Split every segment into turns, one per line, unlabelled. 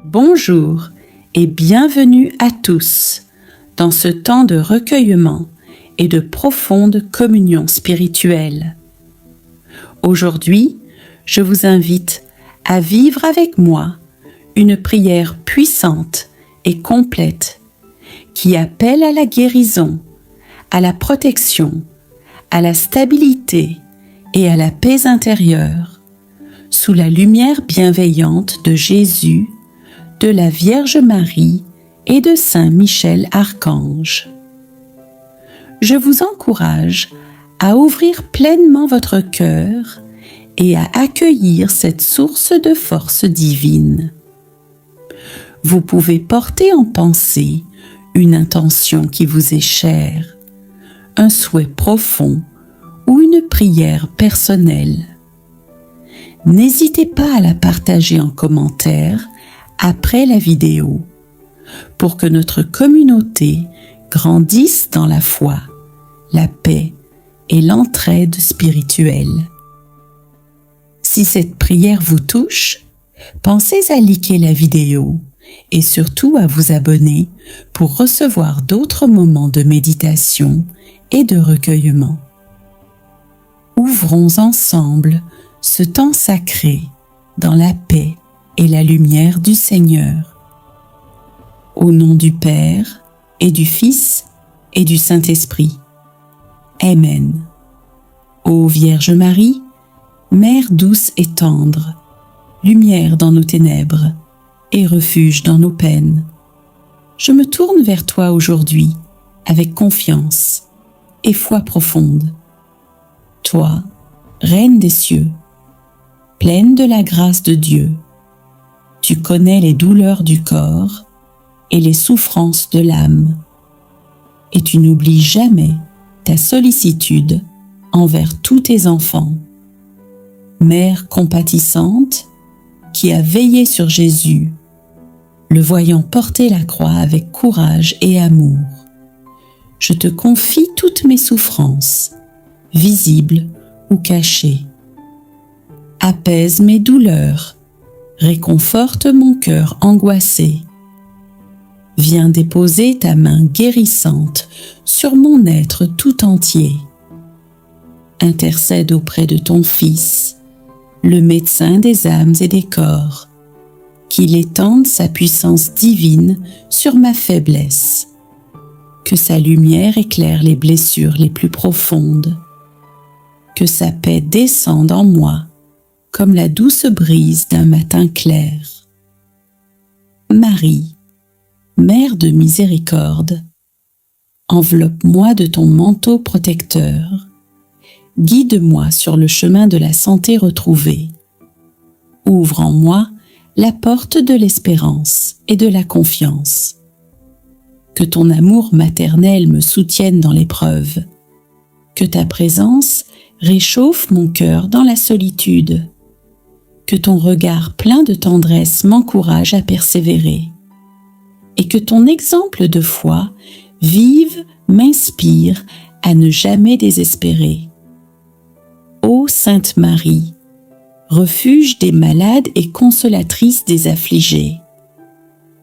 Bonjour et bienvenue à tous dans ce temps de recueillement et de profonde communion spirituelle. Aujourd'hui, je vous invite à vivre avec moi une prière puissante et complète qui appelle à la guérison, à la protection, à la stabilité et à la paix intérieure, sous la lumière bienveillante de Jésus, de la Vierge Marie et de Saint Michel Archange. Je vous encourage à ouvrir pleinement votre cœur et à accueillir cette source de force divine. Vous pouvez porter en pensée une intention qui vous est chère, un souhait profond ou une prière personnelle. N'hésitez pas à la partager en commentaire après la vidéo pour que notre communauté grandisse dans la foi, la paix et l'entraide spirituelle. Si cette prière vous touche, pensez à liker la vidéo et surtout à vous abonner pour recevoir d'autres moments de méditation et de recueillement. Ouvrons ensemble ce temps sacré dans la paix et la lumière du Seigneur. Au nom du Père et du Fils et du Saint-Esprit. Amen. Ô Vierge Marie, Mère douce et tendre, lumière dans nos ténèbres et refuge dans nos peines, je me tourne vers toi aujourd'hui avec confiance et foi profonde. Toi, Reine des cieux, pleine de la grâce de Dieu, tu connais les douleurs du corps et les souffrances de l'âme, et tu n'oublies jamais ta sollicitude envers tous tes enfants. Mère compatissante, qui a veillé sur Jésus, le voyant porter la croix avec courage et amour, je te confie toutes mes souffrances, visibles ou cachées. Apaise mes douleurs, réconforte mon cœur angoissé. Viens déposer ta main guérissante sur mon être tout entier. Intercède auprès de ton Fils, le médecin des âmes et des corps, qu'il étende sa puissance divine sur ma faiblesse, que sa lumière éclaire les blessures les plus profondes, que sa paix descende en moi comme la douce brise d'un matin clair. Marie, Mère de miséricorde, enveloppe-moi de ton manteau protecteur, guide-moi sur le chemin de la santé retrouvée, ouvre en moi la porte de l'espérance et de la confiance. Que ton amour maternel me soutienne dans l'épreuve, que ta présence réchauffe mon cœur dans la solitude, que ton regard plein de tendresse m'encourage à persévérer, et que ton exemple de foi vive m'inspire à ne jamais désespérer. Ô Sainte Marie, refuge des malades et consolatrice des affligés,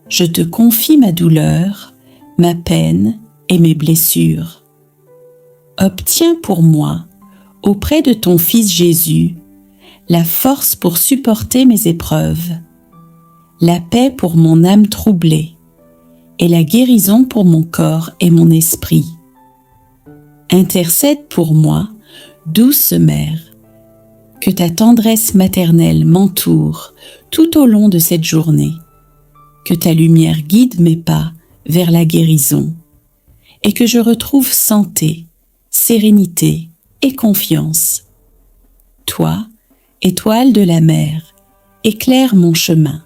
je te confie ma douleur, ma peine et mes blessures. Obtiens pour moi, auprès de ton Fils Jésus, la force pour supporter mes épreuves, la paix pour mon âme troublée, et la guérison pour mon corps et mon esprit. Intercède pour moi, douce Mère, que ta tendresse maternelle m'entoure tout au long de cette journée, que ta lumière guide mes pas vers la guérison, et que je retrouve santé, sérénité et confiance. Toi, étoile de la mer, éclaire mon chemin,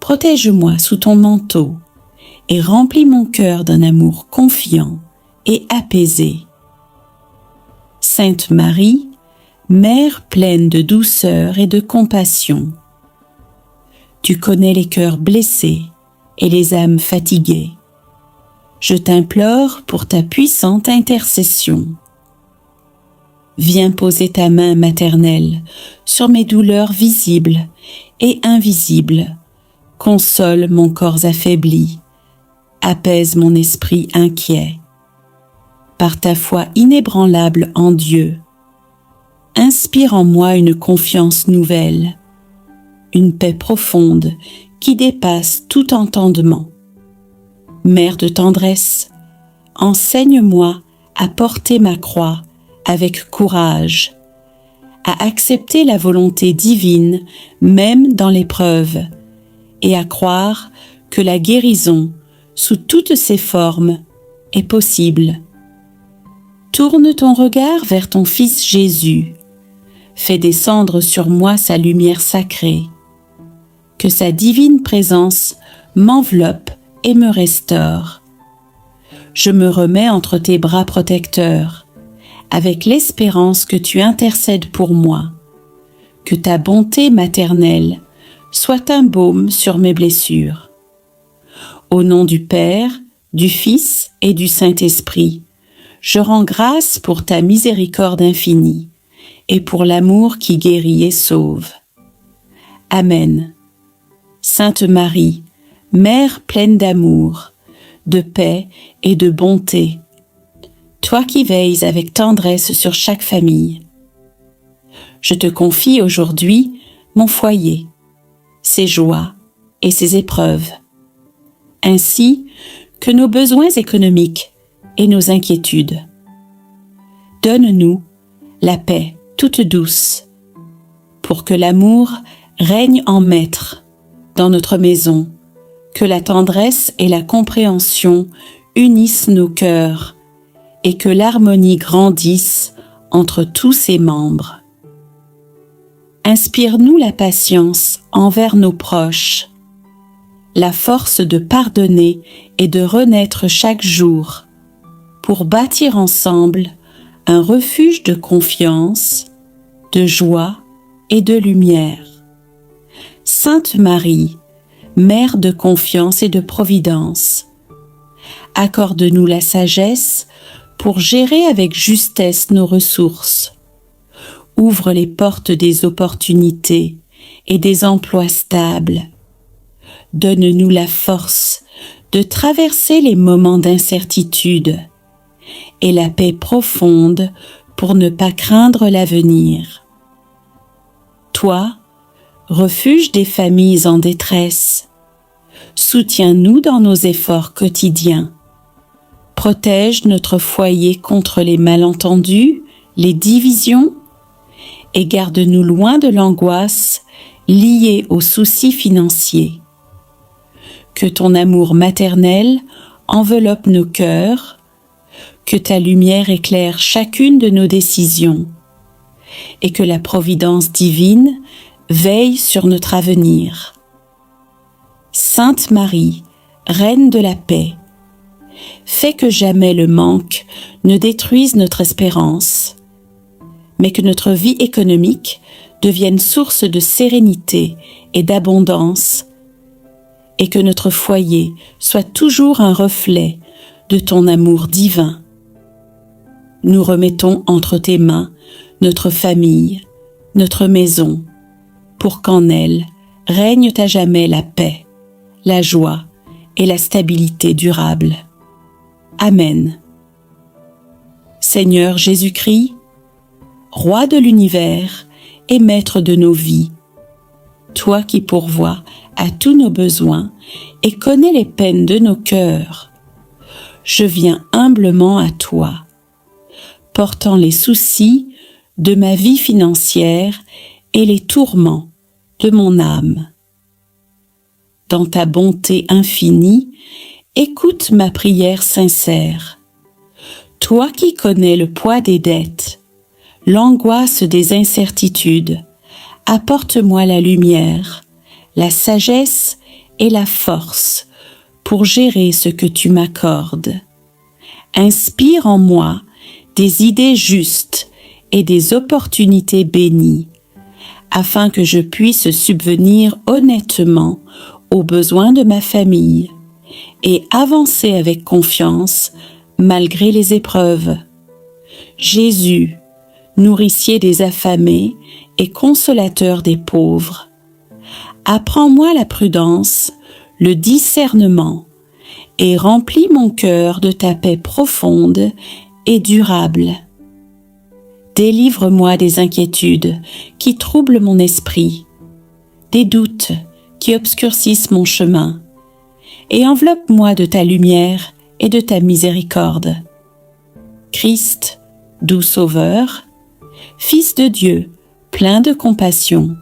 protège-moi sous ton manteau et remplis mon cœur d'un amour confiant et apaisé. Sainte Marie, Mère pleine de douceur et de compassion, tu connais les cœurs blessés et les âmes fatiguées. Je t'implore pour ta puissante intercession. Viens poser ta main maternelle sur mes douleurs visibles et invisibles, console mon corps affaibli, apaise mon esprit inquiet. Par ta foi inébranlable en Dieu, inspire en moi une confiance nouvelle, une paix profonde qui dépasse tout entendement. Mère de tendresse, enseigne-moi à porter ma croix avec courage, à accepter la volonté divine même dans l'épreuve et à croire que la guérison, sous toutes ses formes, est possible. Tourne ton regard vers ton Fils Jésus. Fais descendre sur moi sa lumière sacrée. Que sa divine présence m'enveloppe et me restaure. Je me remets entre tes bras protecteurs, avec l'espérance que tu intercèdes pour moi. Que ta bonté maternelle soit un baume sur mes blessures. Au nom du Père, du Fils et du Saint-Esprit, je rends grâce pour ta miséricorde infinie et pour l'amour qui guérit et sauve. Amen. Sainte Marie, Mère pleine d'amour, de paix et de bonté, toi qui veilles avec tendresse sur chaque famille, je te confie aujourd'hui mon foyer, ses joies et ses épreuves, ainsi que nos besoins économiques et nos inquiétudes. Donne-nous la paix toute douce, pour que l'amour règne en maître dans notre maison, que la tendresse et la compréhension unissent nos cœurs et que l'harmonie grandisse entre tous ses membres. Inspire-nous la patience envers nos proches, la force de pardonner et de renaître chaque jour pour bâtir ensemble un refuge de confiance, de joie et de lumière. Sainte Marie, Mère de confiance et de providence, accorde-nous la sagesse pour gérer avec justesse nos ressources. Ouvre les portes des opportunités et des emplois stables. Donne-nous la force de traverser les moments d'incertitude et la paix profonde pour ne pas craindre l'avenir. Toi, refuge des familles en détresse, soutiens-nous dans nos efforts quotidiens. Protège notre foyer contre les malentendus, les divisions, et garde-nous loin de l'angoisse liée aux soucis financiers. Que ton amour maternel enveloppe nos cœurs, que ta lumière éclaire chacune de nos décisions, et que la providence divine veille sur notre avenir. Sainte Marie, Reine de la paix, fais que jamais le manque ne détruise notre espérance, mais que notre vie économique devienne source de sérénité et d'abondance, et que notre foyer soit toujours un reflet de ton amour divin. Nous remettons entre tes mains notre famille, notre maison, pour qu'en elle règne à jamais la paix, la joie et la stabilité durable. Amen. Seigneur Jésus-Christ, Roi de l'univers et Maître de nos vies, toi qui pourvois à tous nos besoins et connais les peines de nos cœurs, je viens humblement à toi, portant les soucis de ma vie financière et les tourments de mon âme. Dans ta bonté infinie, écoute ma prière sincère. Toi qui connais le poids des dettes, l'angoisse des incertitudes, apporte-moi la lumière, la sagesse et la force pour gérer ce que tu m'accordes. Inspire en moi des idées justes et des opportunités bénies, afin que je puisse subvenir honnêtement aux besoins de ma famille et avancer avec confiance malgré les épreuves. Jésus, nourricier des affamés et consolateur des pauvres, Apprends-moi la prudence, le discernement, et remplis mon cœur de ta paix profonde et durable. Délivre-moi des inquiétudes qui troublent mon esprit, des doutes qui obscurcissent mon chemin, et enveloppe-moi de ta lumière et de ta miséricorde. Christ, doux Sauveur, Fils de Dieu, plein de compassion,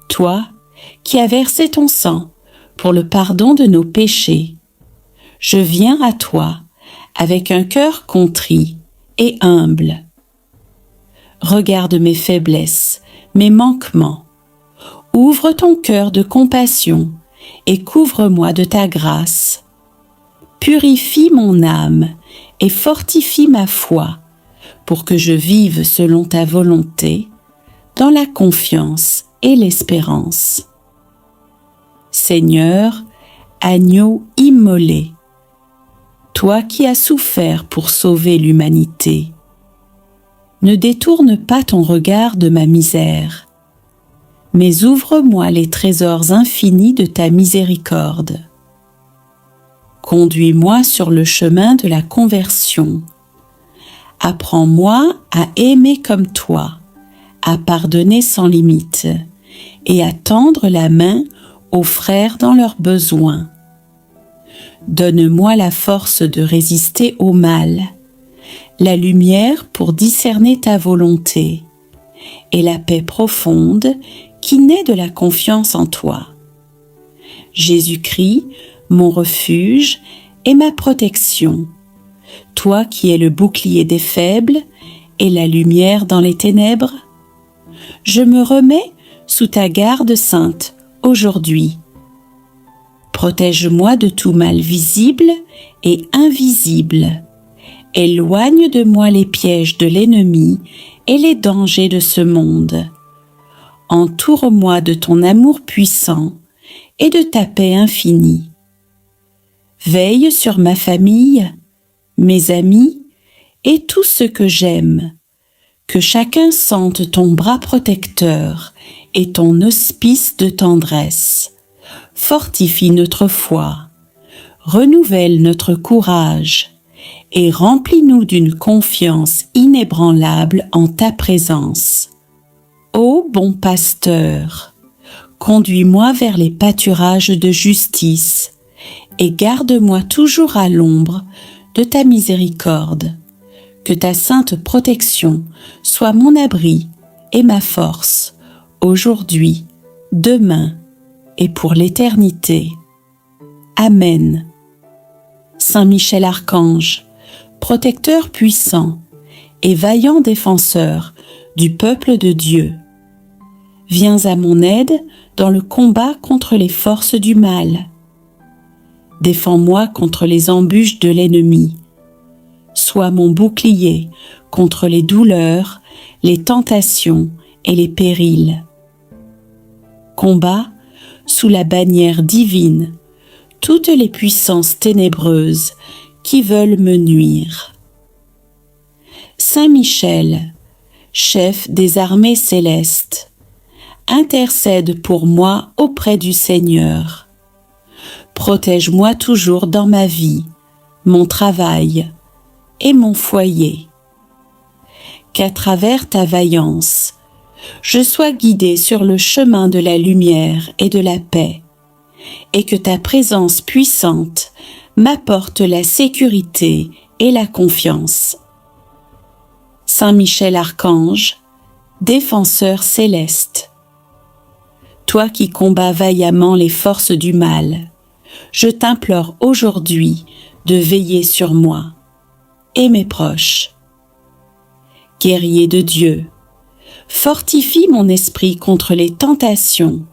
toi qui as versé ton sang pour le pardon de nos péchés, je viens à toi avec un cœur contrit et humble. Regarde mes faiblesses, mes manquements. Ouvre ton cœur de compassion et couvre-moi de ta grâce. Purifie mon âme et fortifie ma foi pour que je vive selon ta volonté, dans la confiance et l'espérance. Seigneur, agneau immolé, toi qui as souffert pour sauver l'humanité, ne détourne pas ton regard de ma misère, mais ouvre-moi les trésors infinis de ta miséricorde. Conduis-moi sur le chemin de la conversion. Apprends-moi à aimer comme toi, à pardonner sans limite et à tendre la main aux frères dans leurs besoins. Donne-moi la force de résister au mal, la lumière pour discerner ta volonté et la paix profonde qui naît de la confiance en toi. Jésus-Christ, mon refuge et ma protection, toi qui es le bouclier des faibles et la lumière dans les ténèbres, je me remets sous ta garde sainte aujourd'hui. Protège-moi de tout mal visible et invisible. Éloigne de moi les pièges de l'ennemi et les dangers de ce monde. Entoure-moi de ton amour puissant et de ta paix infinie. Veille sur ma famille, mes amis et tous ceux que j'aime, que chacun sente ton bras protecteur et ton hospice de tendresse. Fortifie notre foi, renouvelle notre courage et remplis-nous d'une confiance inébranlable en ta présence. Ô bon pasteur, conduis-moi vers les pâturages de justice et garde-moi toujours à l'ombre de ta miséricorde. Que ta sainte protection soit mon abri et ma force, aujourd'hui, demain et pour l'éternité. Amen. Saint Michel Archange, protecteur puissant et vaillant défenseur du peuple de Dieu, viens à mon aide dans le combat contre les forces du mal. Défends-moi contre les embûches de l'ennemi. Sois mon bouclier contre les douleurs, les tentations et les périls. Combat sous la bannière divine toutes les puissances ténébreuses qui veulent me nuire. Saint Michel, chef des armées célestes, intercède pour moi auprès du Seigneur. Protège-moi toujours dans ma vie, mon travail et mon foyer. Qu'à travers ta vaillance, je sois guidé sur le chemin de la lumière et de la paix, et que ta présence puissante m'apporte la sécurité et la confiance. Saint Michel Archange, défenseur céleste, toi qui combats vaillamment les forces du mal, je t'implore aujourd'hui de veiller sur moi et mes proches. Guerrier de Dieu, fortifie mon esprit contre les tentations.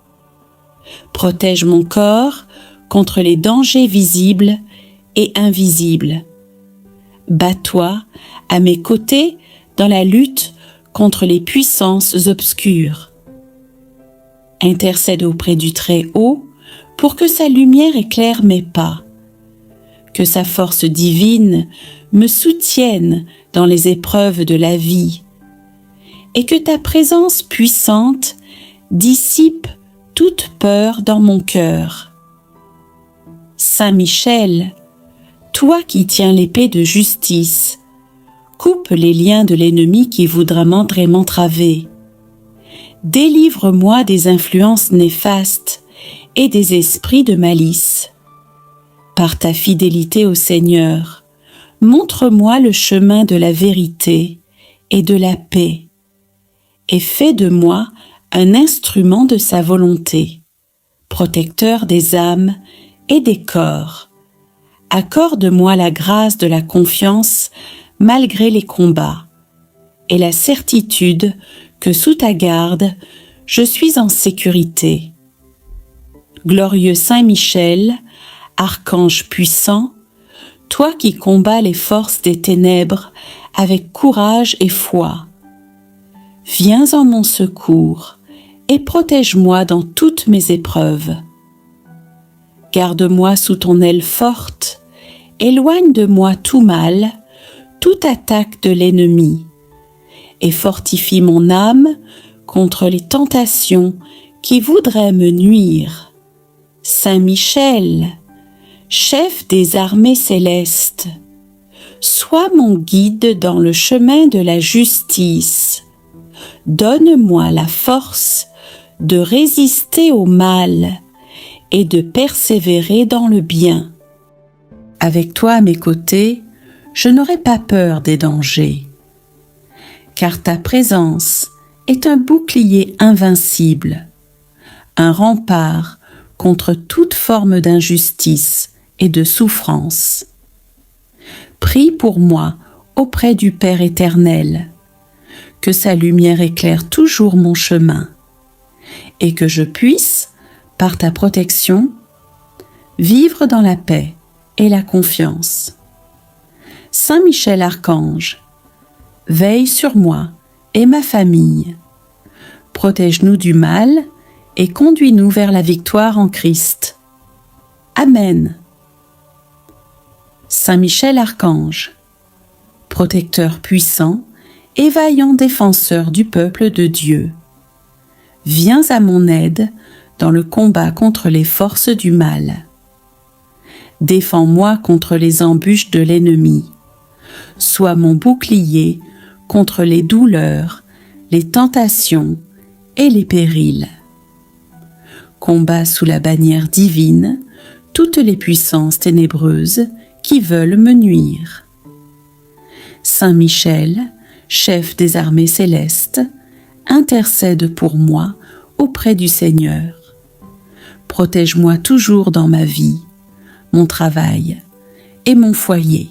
Protège mon corps contre les dangers visibles et invisibles. Bats-toi à mes côtés dans la lutte contre les puissances obscures. Intercède auprès du Très-Haut pour que sa lumière éclaire mes pas, que sa force divine me soutienne dans les épreuves de la vie, et que ta présence puissante dissipe toute peur dans mon cœur. Saint Michel, toi qui tiens l'épée de justice, coupe les liens de l'ennemi qui voudra m'entraver. Délivre-moi des influences néfastes et des esprits de malice. Par ta fidélité au Seigneur, montre-moi le chemin de la vérité et de la paix, et fais de moi un instrument de sa volonté, protecteur des âmes et des corps. Accorde-moi la grâce de la confiance malgré les combats, et la certitude que sous ta garde, je suis en sécurité. Glorieux Saint Michel, archange puissant, toi qui combats les forces des ténèbres avec courage et foi, viens en mon secours et protège-moi dans toutes mes épreuves. Garde-moi sous ton aile forte, éloigne de moi tout mal, toute attaque de l'ennemi, et fortifie mon âme contre les tentations qui voudraient me nuire. Saint Michel, chef des armées célestes, sois mon guide dans le chemin de la justice. Donne-moi la force de résister au mal et de persévérer dans le bien. Avec toi à mes côtés, je n'aurai pas peur des dangers, car ta présence est un bouclier invincible, un rempart contre toute forme d'injustice et de souffrance. Prie pour moi auprès du Père éternel, que sa lumière éclaire toujours mon chemin, et que je puisse, par ta protection, vivre dans la paix et la confiance. Saint Michel Archange, veille sur moi et ma famille. Protège-nous du mal et conduis-nous vers la victoire en Christ. Amen. Saint Michel Archange, protecteur puissant et vaillant défenseur du peuple de Dieu, viens à mon aide dans le combat contre les forces du mal. Défends-moi contre les embûches de l'ennemi. Sois mon bouclier contre les douleurs, les tentations et les périls. Combat sous la bannière divine toutes les puissances ténébreuses qui veulent me nuire. Saint Michel, chef des armées célestes, intercède pour moi auprès du Seigneur. Protège-moi toujours dans ma vie, mon travail et mon foyer.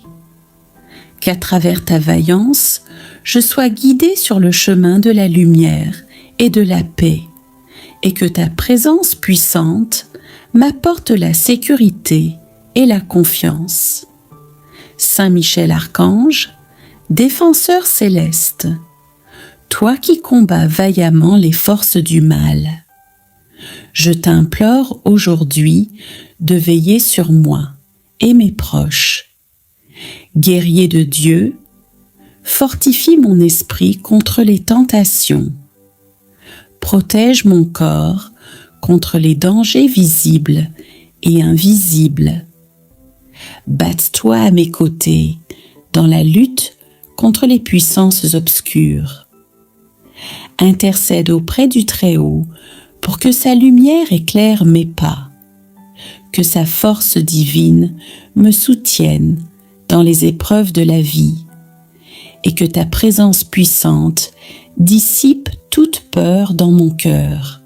Qu'à travers ta vaillance, je sois guidé sur le chemin de la lumière et de la paix, et que ta présence puissante m'apporte la sécurité et la confiance. Saint Michel Archange, défenseur céleste, toi qui combats vaillamment les forces du mal, je t'implore aujourd'hui de veiller sur moi et mes proches. Guerrier de Dieu, fortifie mon esprit contre les tentations. Protège mon corps contre les dangers visibles et invisibles. Batte-toi à mes côtés dans la lutte contre les puissances obscures. Intercède auprès du Très-Haut pour que sa lumière éclaire mes pas, que sa force divine me soutienne dans les épreuves de la vie, et que ta présence puissante dissipe toute peur dans mon cœur.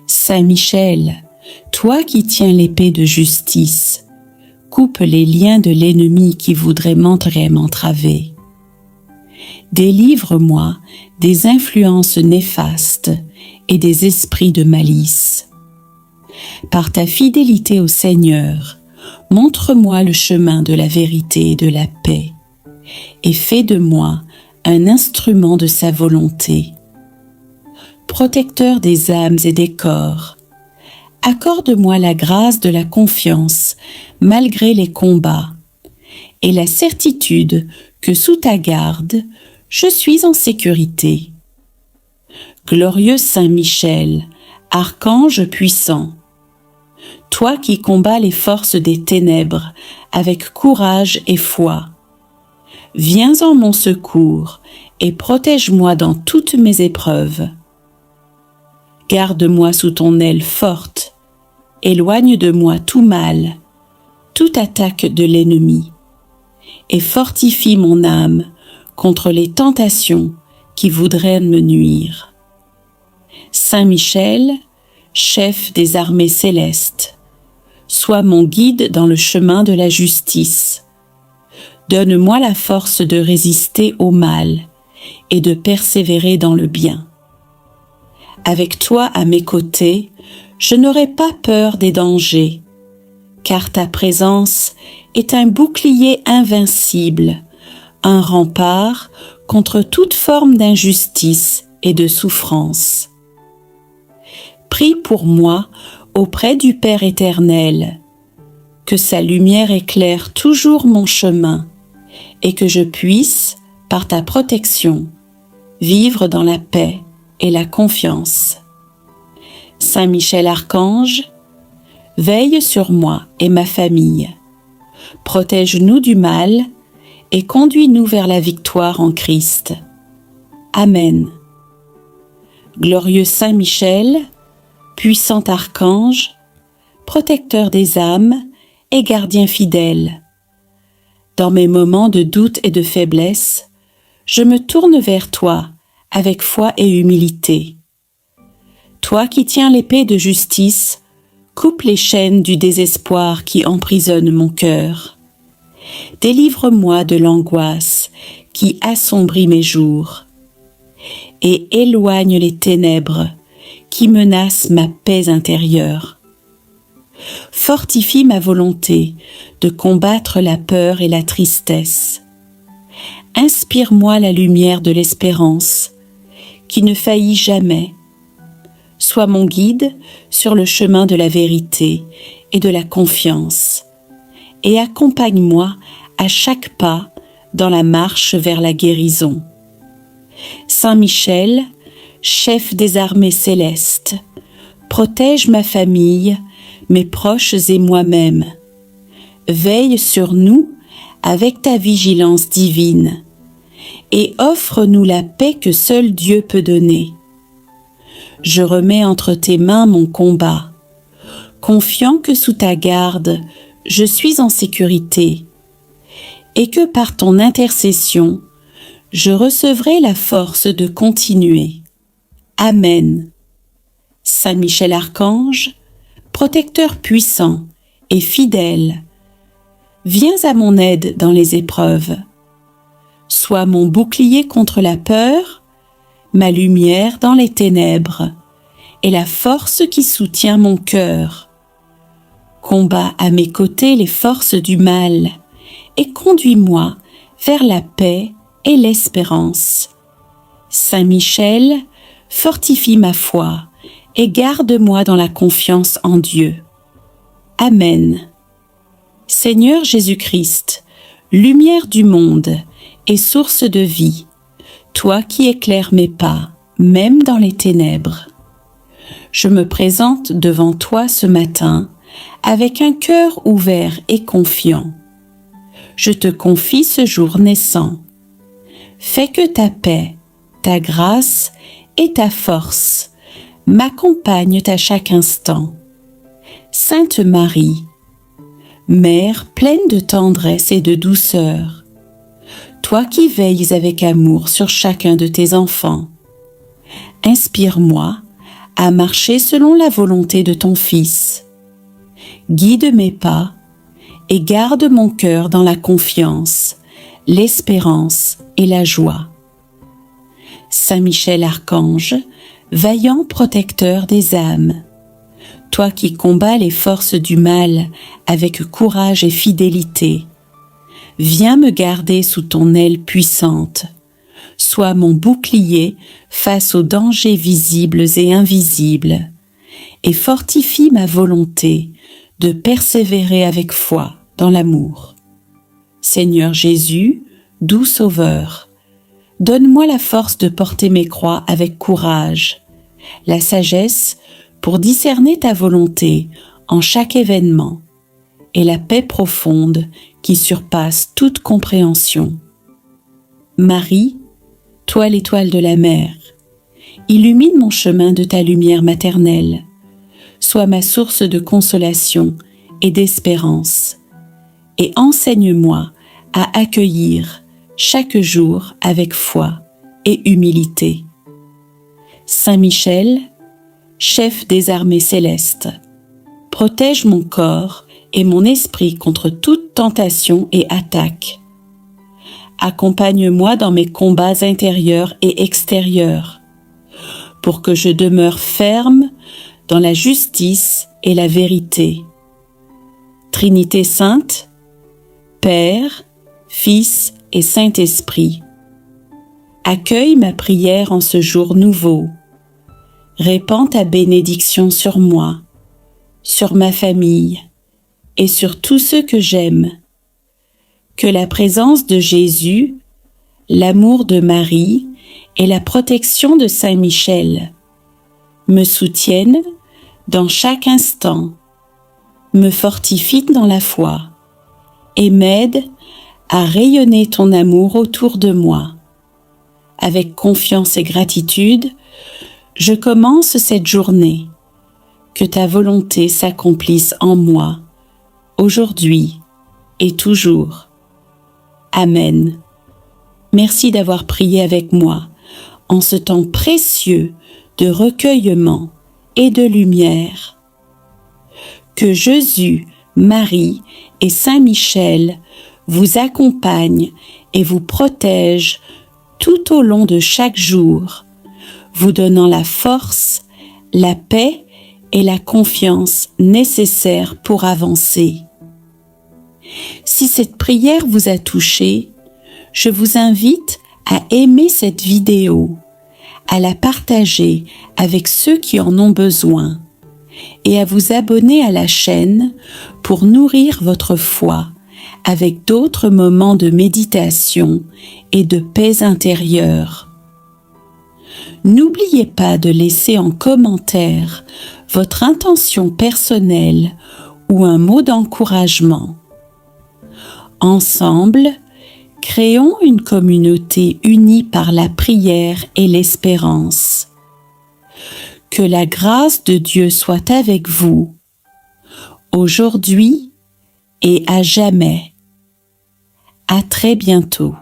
Saint Michel, toi qui tiens l'épée de justice, coupe les liens de l'ennemi qui voudrait m'entraver. Délivre-moi des influences néfastes et des esprits de malice. Par ta fidélité au Seigneur, montre-moi le chemin de la vérité et de la paix, et fais de moi un instrument de sa volonté. Protecteur des âmes et des corps, accorde-moi la grâce de la confiance malgré les combats, et la certitude que sous ta garde, je suis en sécurité. Glorieux Saint Michel, Archange puissant, toi qui combats les forces des ténèbres avec courage et foi, viens en mon secours et protège-moi dans toutes mes épreuves. Garde-moi sous ton aile forte, éloigne de moi tout mal, toute attaque de l'ennemi, et fortifie mon âme contre les tentations qui voudraient me nuire. Saint Michel, chef des armées célestes, sois mon guide dans le chemin de la justice. Donne-moi la force de résister au mal et de persévérer dans le bien. Avec toi à mes côtés, je n'aurai pas peur des dangers, car ta présence est un bouclier invincible, un rempart contre toute forme d'injustice et de souffrance. Prie pour moi auprès du Père éternel, que sa lumière éclaire toujours mon chemin et que je puisse, par ta protection, vivre dans la paix et la confiance. Saint Michel Archange, veille sur moi et ma famille. Protège-nous du mal et conduis-nous vers la victoire en Christ. Amen. Glorieux Saint Michel, puissant archange, protecteur des âmes et gardien fidèle, dans mes moments de doute et de faiblesse, je me tourne vers toi avec foi et humilité. Toi qui tiens l'épée de justice, coupe les chaînes du désespoir qui emprisonnent mon cœur. Délivre-moi de l'angoisse qui assombrit mes jours et éloigne les ténèbres qui menacent ma paix intérieure. Fortifie ma volonté de combattre la peur et la tristesse. Inspire-moi la lumière de l'espérance qui ne faillit jamais. Sois mon guide sur le chemin de la vérité et de la confiance, et accompagne-moi à chaque pas dans la marche vers la guérison. Saint Michel, chef des armées célestes, protège ma famille, mes proches et moi-même. Veille sur nous avec ta vigilance divine et offre-nous la paix que seul Dieu peut donner. Je remets entre tes mains mon combat, confiant que sous ta garde, je suis en sécurité et que par ton intercession, je recevrai la force de continuer. Amen. Saint Michel Archange, protecteur puissant et fidèle, viens à mon aide dans les épreuves. Sois mon bouclier contre la peur, ma lumière dans les ténèbres et la force qui soutient mon cœur. Combat à mes côtés les forces du mal et conduis-moi vers la paix et l'espérance. Saint Michel, fortifie ma foi et garde-moi dans la confiance en Dieu. Amen. Seigneur Jésus-Christ, lumière du monde et source de vie, toi qui éclaires mes pas, même dans les ténèbres. Je me présente devant toi ce matin avec un cœur ouvert et confiant. Je te confie ce jour naissant. Fais que ta paix, ta grâce et ta force m'accompagnent à chaque instant. Sainte Marie, Mère pleine de tendresse et de douceur, toi qui veilles avec amour sur chacun de tes enfants, inspire-moi à marcher selon la volonté de ton Fils. Guide mes pas et garde mon cœur dans la confiance, l'espérance et la joie. Saint Michel Archange, vaillant protecteur des âmes, toi qui combats les forces du mal avec courage et fidélité, viens me garder sous ton aile puissante. Sois mon bouclier face aux dangers visibles et invisibles, et fortifie ma volonté de persévérer avec foi dans l'amour. Seigneur Jésus, doux Sauveur, donne-moi la force de porter mes croix avec courage, la sagesse pour discerner ta volonté en chaque événement et la paix profonde qui surpasse toute compréhension. Marie, toi l'étoile de la mer, illumine mon chemin de ta lumière maternelle, sois ma source de consolation et d'espérance, et enseigne-moi à accueillir chaque jour avec foi et humilité. Saint Michel, chef des armées célestes, protège mon corps et mon esprit contre toute tentation et attaque. Accompagne-moi dans mes combats intérieurs et extérieurs, pour que je demeure ferme dans la justice et la vérité. Trinité sainte, Père, Fils et Saint-Esprit, accueille ma prière en ce jour nouveau. Répands ta bénédiction sur moi, sur ma famille et sur tous ceux que j'aime. Que la présence de Jésus, l'amour de Marie et la protection de Saint Michel me soutiennent dans chaque instant, me fortifient dans la foi et m'aident à rayonner ton amour autour de moi. Avec confiance et gratitude, je commence cette journée. Que ta volonté s'accomplisse en moi, aujourd'hui et toujours. Amen. Merci d'avoir prié avec moi en ce temps précieux de recueillement et de lumière. Que Jésus, Marie et Saint Michel vous accompagnent et vous protègent tout au long de chaque jour, vous donnant la force, la paix et la confiance nécessaires pour avancer. Si cette prière vous a touché, je vous invite à aimer cette vidéo, à la partager avec ceux qui en ont besoin et à vous abonner à la chaîne pour nourrir votre foi avec d'autres moments de méditation et de paix intérieure. N'oubliez pas de laisser en commentaire votre intention personnelle ou un mot d'encouragement. Ensemble, créons une communauté unie par la prière et l'espérance. Que la grâce de Dieu soit avec vous, aujourd'hui et à jamais. À très bientôt.